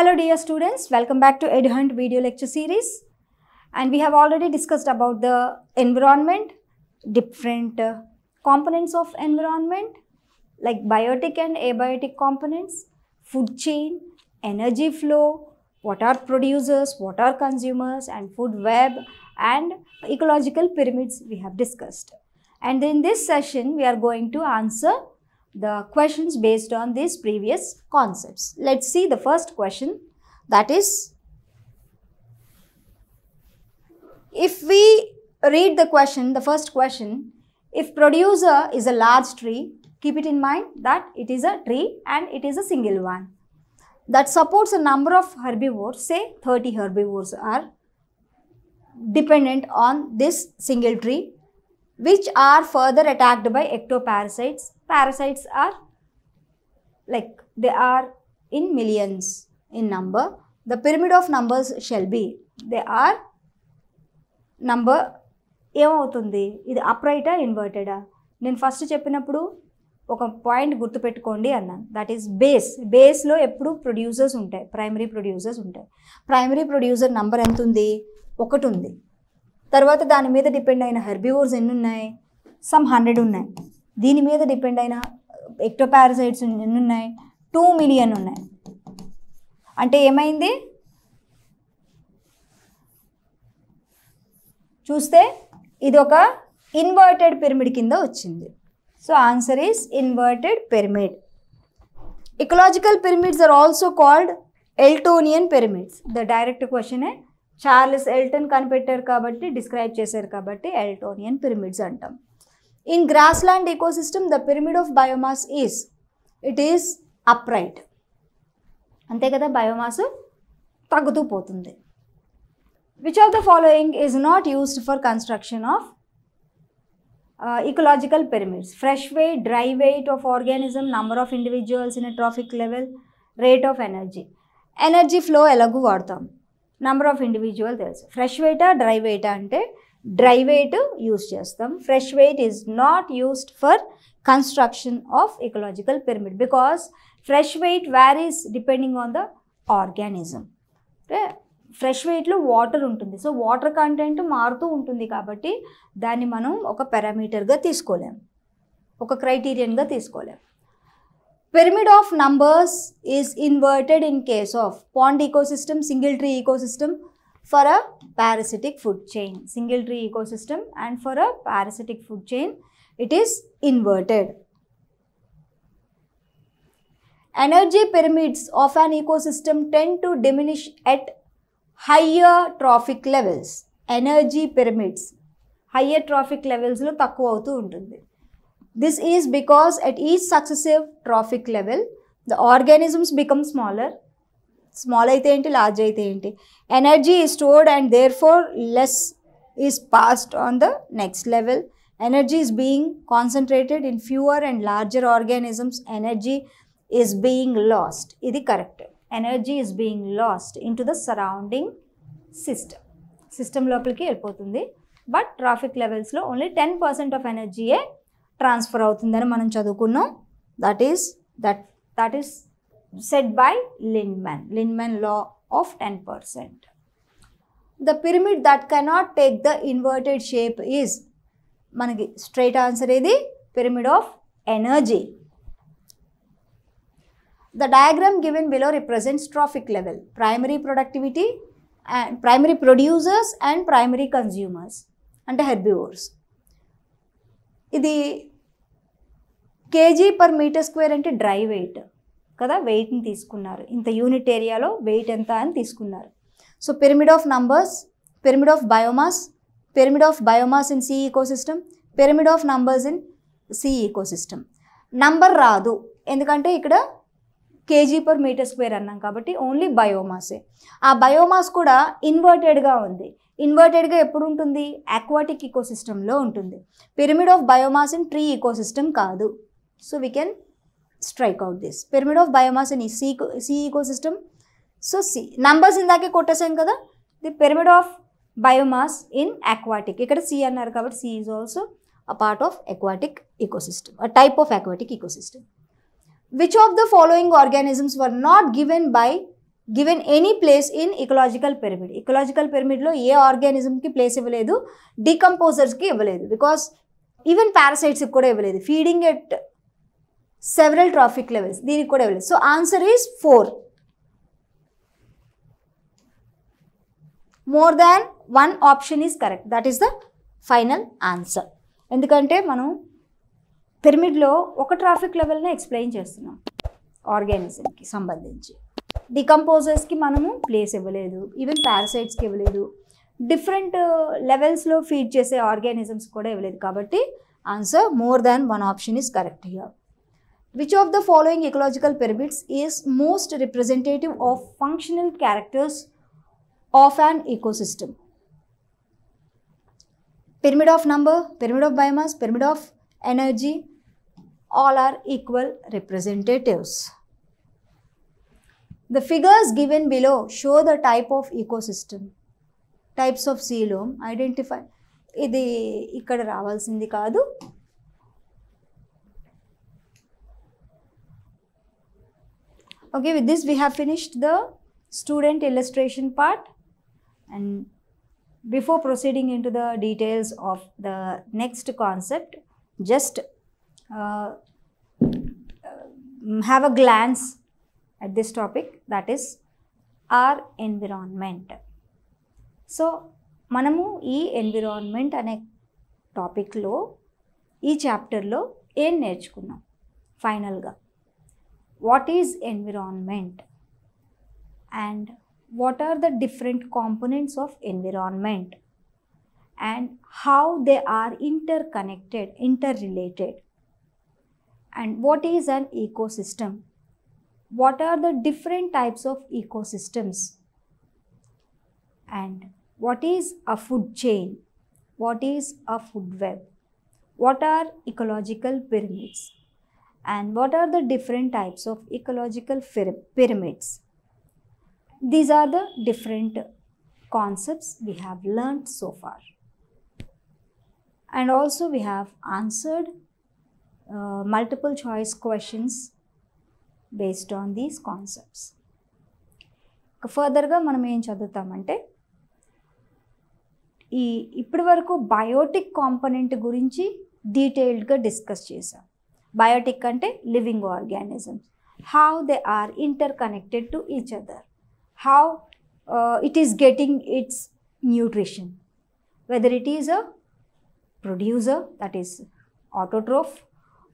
Hello dear students, welcome back to EduHunt video lecture series, and we have already discussed about the environment, different components of environment like biotic and abiotic components, food chain, energy flow, what are producers, what are consumers, and food web and ecological pyramids we have discussed. And in this session we are going to answer the questions based on these previous concepts. Let's see the first question, that is, if we read the question, the first question, if producer is a large tree, keep it in mind that it is a tree and it is a single one that supports a number of herbivores, say 30 herbivores are dependent on this single tree, which are further attacked by ectoparasites. Parasites are like they are in millions in number. The pyramid of numbers shall be, they are number ఏమవుతుంది, ఇది అప్రైటా ఇన్వర్టెడా? నేను first చెప్పినప్పుడు ఒక point గుర్తుపెట్టుకోండి అన్నాను, that is బేస్లో ఎప్పుడు producers ఉంటాయి, ప్రైమరీ ప్రొడ్యూసర్స్ ఉంటాయి. ప్రైమరీ ప్రొడ్యూసర్ నంబర్ ఎంత ఉంది? 1 ఉంది. తర్వాత దాని మీద డిపెండ్ అయిన హెర్బివోర్స్ ఎన్ని ఉన్నాయి? సమ్ 100 ఉన్నాయి. దీని మీద డిపెండ్ అయిన ఎక్టోపారసైట్స్ ఎన్ని ఉన్నాయి? 2 మిలియన్ ఉన్నాయి. అంటే ఏమైంది? చూస్తే ఇది ఒక ఇన్వర్టెడ్ పిరమిడ్ కింద వచ్చింది. So answer is inverted pyramid. Ecological pyramids are also called Eltonian pyramids. The direct క్వశ్చనే, చార్లెస్ ఎల్టన్ కనిపెట్టారు కాబట్టి, డిస్క్రైబ్ చేశారు కాబట్టి ఎల్టోనియన్ పిరమిడ్స్ అంటాం. In grassland ecosystem the pyramid of biomass it is upright. అంతే కదా, బయోమాస్ తగ్గుతూ పోతుంది. Which of the following is not used for construction of ecological pyramids? Fresh weight, dry weight of organism, number of individuals in a trophic level, rate of energy. Energy flow ఎలాగూ వాడతాం, number of individual తెలుసు. Fresh వెయిటా dry వెయిటా అంటే dry weight use చేస్తాం. Fresh weight is not used for construction of ecological pyramid because fresh weight varies depending on the organism. Fresh వెయిట్లో water ఉంటుంది, so water content మారుతూ ఉంటుంది కాబట్టి దాన్ని మనం ఒక పారామీటర్గా తీసుకోలేం, ఒక క్రైటీరియన్గా తీసుకోలేం. Pyramid of numbers is inverted in case of pond ecosystem, single tree ecosystem, for a parasitic food chain. Single tree ecosystem and for a parasitic food chain it is inverted. Energy pyramids of an ecosystem tend to diminish at higher trophic levels. Energy pyramids higher trophic levels lo takku avutu untundi. This is because at each successive trophic level the organisms become smaller. Small aithe enti, large aithe enti, energy is stored and therefore less is passed on the next level. Energy is being concentrated in fewer and larger organisms. Energy is being lost. Idi correct. Energy is being lost into the surrounding system లోపలికి వెళ్ళిపోతుంది. But trophic లెవెల్స్లో only 10% of ఎనర్జీయే transfer అవుతుందని మనం చదువుకున్నాం. That is set by Lindeman law of 10%. The pyramid that cannot take the inverted shape is, మనకి straight answer ఏది? Pyramid of energy. The diagram given below represents trophic level, primary productivity and primary producers and primary consumers అంటే herbivores. ఇది kg per meter square అంటే dry wait కదా, వెయిట్ని తీసుకున్నారు, ఇంత unit ఏరియాలో wait ఎంత అని తీసుకున్నారు. So pyramid of numbers, pyramid of biomass in C ecosystem, pyramid of numbers in C ecosystem. Number రాదు ఎందుకంటే ఇక్కడ కేజీ పర్ మీటర్ స్క్వేర్ అన్నాం కాబట్టి ఓన్లీ బయోమాసే. ఆ బయోమాస్ కూడా ఇన్వర్టెడ్గా ఉంది. ఇన్వర్టెడ్గా ఎప్పుడు ఉంటుంది? అక్వాటిక్ ఈకోసిస్టంలో ఉంటుంది. Pyramid of biomass in tree ecosystem కాదు. So we can strike out this. Pyramid of biomass in C ecosystem. So sea numbers ఇందాకే కొట్టేసాం కదా, the pyramid of biomass in aquatic, ఇక్కడ సి అన్నారు కాబట్టి sea is also a part of aquatic ecosystem, a type of aquatic ecosystem. Which of the following organisms were not given by given any place in ecological pyramid. Ecological పిరమిడ్లో ఏ ఆర్గానిజంకి place ఇవ్వలేదు, డీకంపోజర్స్కి ఇవ్వలేదు, because even పారాసైట్స్కి కూడా ఇవ్వలేదు. Feeding at several trophic levels, దీనికి కూడా ఇవ్వలేదు. So answer is 4. More than 1 option is correct. That is the final answer. ఎందుకంటే మనం పిరమిడ్లో ఒక ట్రాఫిక్ లెవెల్ని ఎక్స్ప్లెయిన్ చేస్తున్నాం ఆర్గానిజంకి సంబంధించి. డికంపోజర్స్కి మనము ప్లేస్ ఇవ్వలేదు, ఈవెన్ పారాసైట్స్కి ఇవ్వలేదు, డిఫరెంట్ లెవెల్స్లో ఫీడ్ చేసే ఆర్గానిజమ్స్ కూడా ఇవ్వలేదు. కాబట్టి answer more than 1 option is correct here. Which of the following ecological pyramids is most representative of functional characters of an ecosystem? Pyramid of number, pyramid of biomass, pyramid of energy, all are equal representatives. The figures given below show the type of ecosystem. Types of coelom identify. ఇది ఇక్కడ రావాల్సింది కాదు. Okay, with this we have finished the student illustration part. And before proceeding into the details of the next concept, just have a glance at this topic, that is our environment. So మనము ఈ environment అనే టాపిక్లో ఈ చాప్టర్లో ఏం నేర్చుకున్నాం ఫైనల్గా? What is environment and what are the different components of environment and how they are interconnected, interrelated, and what is an ecosystem, what are the different types of ecosystems, and what is a food chain, what is a food web, what are ecological pyramids, and what are the different types of ecological pyramids. These are the different concepts we have learnt so far, and also we have answered multiple choice questions based on these concepts. ఫర్దర్గా మనం ఏం చదువుతామంటే, ఇప్పటి వరకు Biotique component గురించి డీటెయిల్డ్గా discuss చేసాం. Biotique అంటే living organisms, how they are inter connected to each other, how it is getting its nutrition, whether it is a producer, that is autotroph,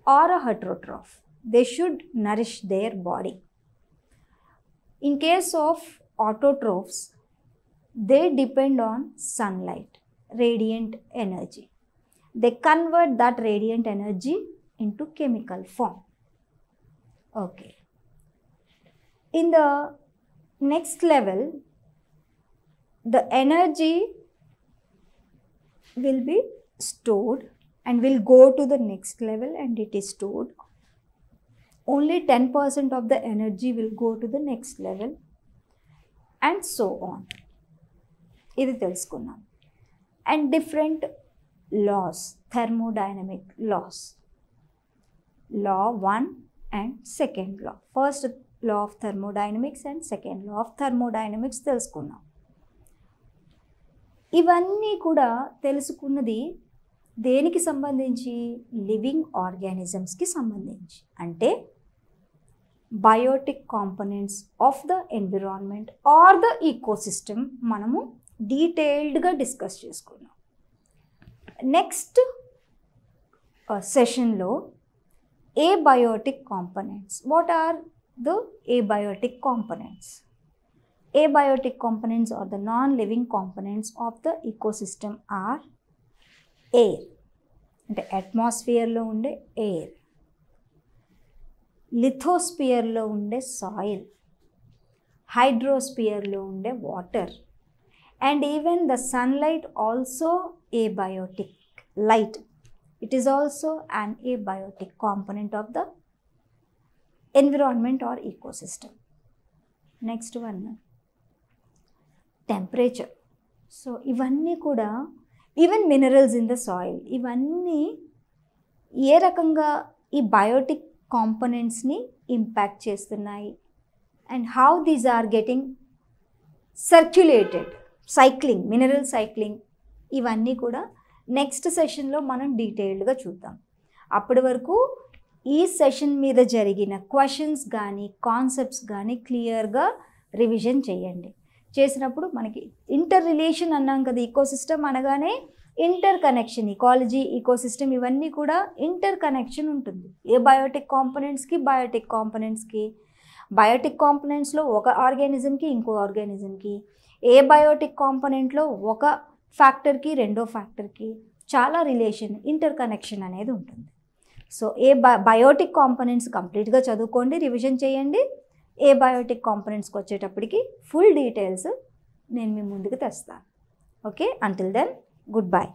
or a heterotroph. They should nourish their body. In case of autotrophs, they depend on sunlight, radiant energy. They convert that radiant energy into chemical form. Okay. In the next level, the energy will be stored and will go to the next level, and it is stored. Only 10% of the energy will go to the next level, and so on. ఇది తెలుసుకున్నాం. And different laws, thermodynamic laws. Law 1 and second law. First law of thermodynamics and second law of thermodynamics తెలుసుకున్నాం. ఇవన్నీ కూడా తెలుసుకున్నది దేనికి సంబంధించి? Living ఆర్గానిజమ్స్కి సంబంధించి. అంటే biotic components of the environment or the ecosystem మనము డీటెయిల్డ్గా డిస్కస్ చేసుకున్నాం. నెక్స్ట్ సెషన్లో abiotic components. What are the abiotic components? Abiotic components or the non-living components of the ecosystem are air, అంటే అట్మాస్ఫియర్లో ఉండే ఎయిర్, లిథోస్పియర్లో ఉండే సాయిల్, హైడ్రోస్పియర్లో ఉండే water, and even the sunlight also abiotic light. It is also an abiotic component of the environment or ecosystem. Next one, temperature. So ఇవన్నీ కూడా even minerals in the soil, ఇవన్నీ ఏ రకంగా ఈ Biotique కాంపోనెంట్స్ని impact చేస్తున్నాయి and how these are getting circulated, cycling, mineral cycling, ఇవన్నీ కూడా next సెషన్లో మనం డీటెయిల్డ్గా చూద్దాం. అప్పటి వరకు ఈ సెషన్ మీద జరిగిన క్వశ్చన్స్ కానీ కాన్సెప్ట్స్ కానీ క్లియర్గా రివిజన్ చేయండి. చేసినప్పుడు మనకి ఇంటర్ రిలేషన్ అన్నాం కదా, ఈకోసిస్టమ్ అనగానే ఇంటర్ కనెక్షన్, ఇకాలజీ, ఈకోసిస్టమ్ ఇవన్నీ కూడా ఇంటర్ కనెక్షన్ ఉంటుంది. ఏ బయోటిక్ కాంపోనెంట్స్కి బయోటిక్ కాంపోనెంట్స్లో ఒక ఆర్గానిజంకి ఇంకో ఆర్గానిజంకి, ఏ బయోటిక్ కాంపోనెంట్లో ఒక ఫ్యాక్టర్కి రెండో ఫ్యాక్టర్కి చాలా రిలేషన్, ఇంటర్ కనెక్షన్ అనేది ఉంటుంది. సో ఏ బయోటిక్ కాంపోనెంట్స్ కంప్లీట్గా చదువుకోండి, రివిజన్ చేయండి. ఏ బయోటిక్ కాంపోనెంట్స్కి వచ్చేటప్పటికి ఫుల్ డీటెయిల్స్ నేను మీ ముందుకు తెస్తాను. Okay, until then good by.